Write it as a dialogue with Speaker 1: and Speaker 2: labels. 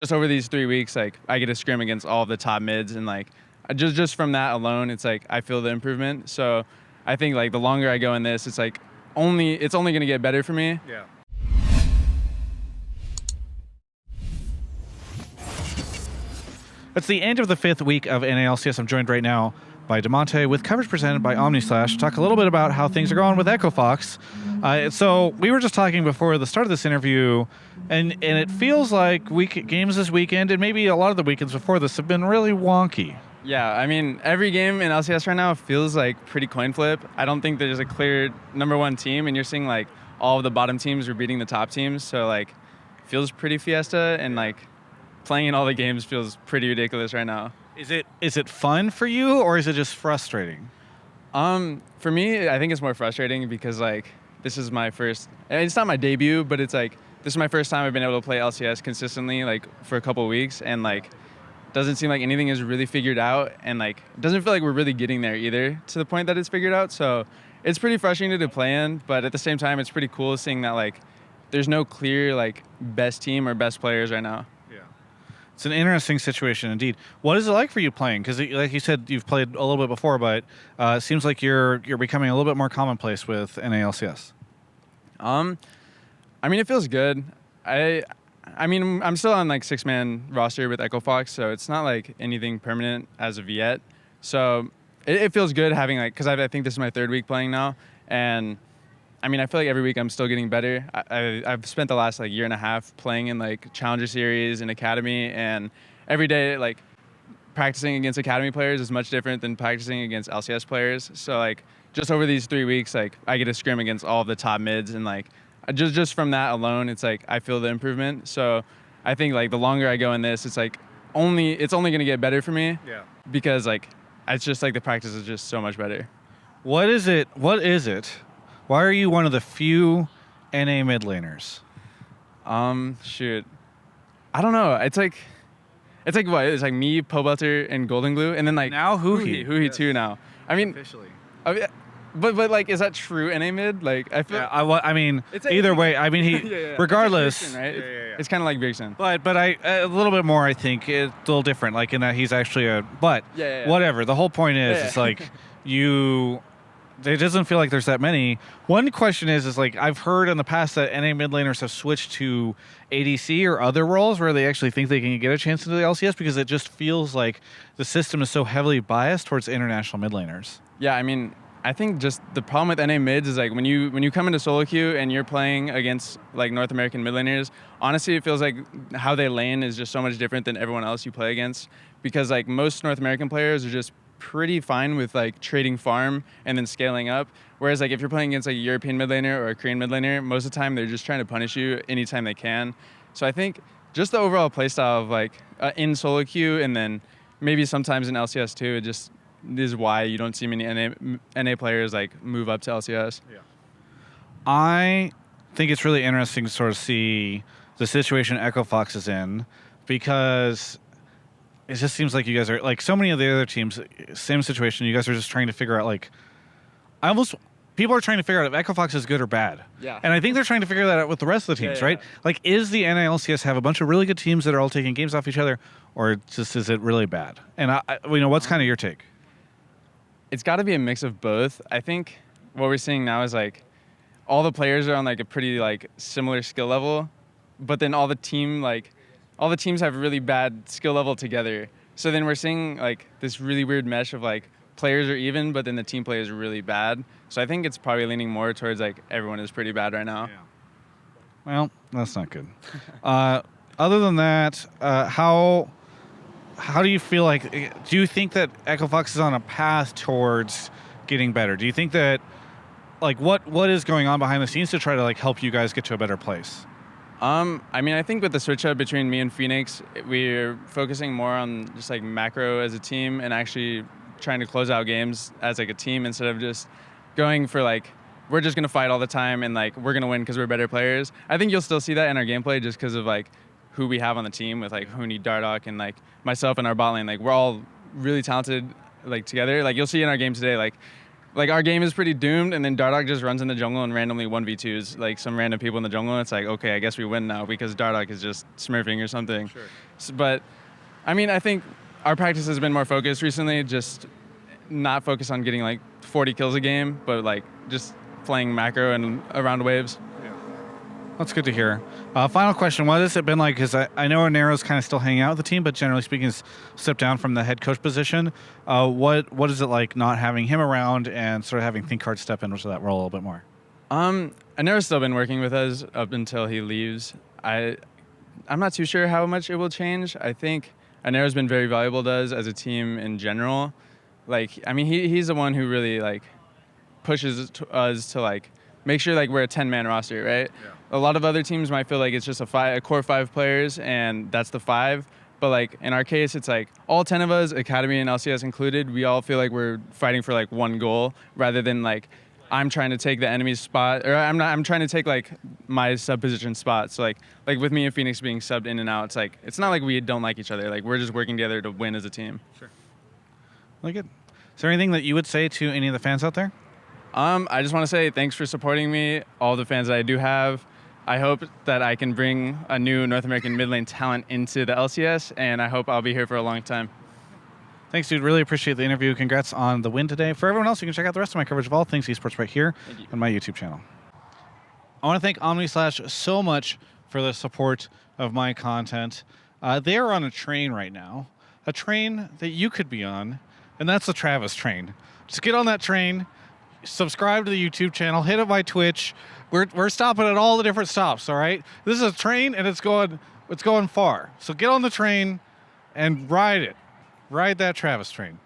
Speaker 1: just over these 3 weeks, like I get to scrim against all the top mids, and like just from that alone, it's like I feel the improvement. So I think like the longer I go in this, it's like it's only gonna get better for me.
Speaker 2: Yeah. It's the end of the 5th week of NALCS. I'm joined right now by Damonte with coverage presented by OmniSlash to talk a little bit about how things are going with EchoFox. So we were just talking before the start of this interview, and it feels like games this weekend, and maybe a lot of the weekends before this, have been really wonky.
Speaker 1: Yeah, I mean, every game in LCS right now feels like pretty coin flip. I don't think there's a clear #1 team, and you're seeing like all of the bottom teams are beating the top teams, so like feels pretty fiesta, and like playing in all the games feels pretty ridiculous right now.
Speaker 2: Is it fun for you, or is it just frustrating?
Speaker 1: For me, I think it's more frustrating because like this is my first, and it's not my debut, but it's like this is my first time I've been able to play LCS consistently like for a couple of weeks, and like doesn't seem like anything is really figured out, and like it doesn't feel like we're really getting there either to the point that it's figured out. So it's pretty frustrating to play in, but at the same time it's pretty cool seeing that like there's no clear like best team or best players right now.
Speaker 2: It's an interesting situation indeed. What is it like for you playing? Because like you said, you've played a little bit before, but it seems like you're becoming a little bit more commonplace with NALCS.
Speaker 1: I mean, it feels good. I mean, I'm still on like 6-man roster with EchoFox, so it's not like anything permanent as of yet. So it feels good having like, because I think this is my 3rd week playing now, and I mean, I feel like every week I'm still getting better. I've spent the last like year and a half playing in like Challenger Series and Academy, and every day like practicing against Academy players is much different than practicing against LCS players. So like just over these 3 weeks, like I get to scrim against all of the top mids, and like just from that alone, it's like I feel the improvement. So I think like the longer I go in this, it's like it's only gonna get better for me.
Speaker 2: Yeah.
Speaker 1: Because like it's just like the practice is just so much better.
Speaker 2: What is it? Why are you one of the few NA mid laners?
Speaker 1: Shoot. I don't know. It's like what? It's like me, Pobelter, and Golden Glue, and then like
Speaker 2: now Huhi.
Speaker 1: Huhi yes. Too now. I mean,
Speaker 2: officially.
Speaker 1: But like, is that true NA mid? Like, I feel.
Speaker 2: Yeah, I mean, either way. I mean, he
Speaker 1: yeah.
Speaker 2: regardless.
Speaker 1: It's like Bjergsen, right?
Speaker 2: Yeah.
Speaker 1: It's kind of like Bjergsen.
Speaker 2: But a little bit more. I think it's a little different. Like in that he's actually a. But whatever. The whole point is, it's like you. It doesn't feel like there's that many. One question is like I've heard in the past that NA mid laners have switched to ADC or other roles where they actually think they can get a chance into the LCS because it just feels like the system is so heavily biased towards international mid laners.
Speaker 1: Yeah, I mean, I think just the problem with NA mids is like when you come into solo queue and you're playing against like North American mid laners, honestly it feels like how they lane is just so much different than everyone else you play against, because like most North American players are just pretty fine with like trading farm and then scaling up, whereas like if you're playing against like a European mid laner or a Korean mid laner, most of the time they're just trying to punish you anytime they can. So I think just the overall playstyle of like in solo queue and then maybe sometimes in LCS too, it just is why you don't see many NA players like move up to LCS.
Speaker 2: Yeah. I think it's really interesting to sort of see the situation EchoFox is in, because it just seems like you guys are, like so many of the other teams, same situation. You guys are just trying to figure out, like, people are trying to figure out if EchoFox is good or bad.
Speaker 1: Yeah.
Speaker 2: And I think they're trying to figure that out with the rest of the teams, right? Like, is the NALCS have a bunch of really good teams that are all taking games off each other, or just is it really bad? And, what's kind of your take?
Speaker 1: It's got to be a mix of both. I think what we're seeing now is, like, all the players are on, like, a pretty, like, similar skill level, but then all the teams have really bad skill level together. So then we're seeing like this really weird mesh of like players are even, but then the team play is really bad. So I think it's probably leaning more towards like everyone is pretty bad right now.
Speaker 2: Yeah. Well, that's not good. Other than that, how do you feel like, do you think that EchoFox is on a path towards getting better? Do you think that, like, what is going on behind the scenes to try to like help you guys get to a better place?
Speaker 1: I mean, I think with the switch up between me and Phoenix, we're focusing more on just like macro as a team and actually trying to close out games as like a team instead of just going for like, we're just going to fight all the time and like, we're going to win because we're better players. I think you'll still see that in our gameplay just because of like who we have on the team with like Huni, Dardoch, and like myself and our bot lane. Like we're all really talented like together. Like you'll see in our game today, like like our game is pretty doomed, and then Dardoch just runs in the jungle and randomly 1v2s like some random people in the jungle. And it's like, okay, I guess we win now because Dardoch is just smurfing or something.
Speaker 2: Sure.
Speaker 1: But I mean, I think our practice has been more focused recently, just not focus on getting like 40 kills a game, but like just playing macro and around waves.
Speaker 2: That's good to hear. Final question, what has it been like? Because I know Anero's kind of still hanging out with the team, but generally speaking, has stepped down from the head coach position. What is it like not having him around and sort of having ThinkHard step into that role a little bit more?
Speaker 1: Anero's still been working with us up until he leaves. I'm not too sure how much it will change. I think Anero's been very valuable to us as a team in general. Like, I mean, he's the one who really like pushes us to like make sure like we're a 10-man roster, right? Yeah. A lot of other teams might feel like it's just a core 5 players, and that's the 5. But like in our case, it's like all 10 of us, Academy and LCS included, we all feel like we're fighting for like one goal, rather than like I'm trying to take the enemy's spot, or I'm trying to take like my sub position spot. So like with me and Phoenix being subbed in and out, it's not like we don't like each other. Like we're just working together to win as a team.
Speaker 2: Sure. Really good. Is there anything that you would say to any of the fans out there?
Speaker 1: I just want to say thanks for supporting me, all the fans that I do have. I hope that I can bring a new North American mid lane talent into the LCS, and I hope I'll be here for a long time.
Speaker 2: Thanks, dude. Really appreciate the interview. Congrats on the win today. For everyone else, you can check out the rest of my coverage of all things esports right here on my YouTube channel. I want to thank OmniSlash so much for the support of my content. They are on a train right now, a train that you could be on, and that's the Travis train. Just get on that train, subscribe to the YouTube channel, hit up my Twitch. We're stopping at all the different stops, all right? This is a train, and it's going far. So get on the train and ride it. Ride that Travis train.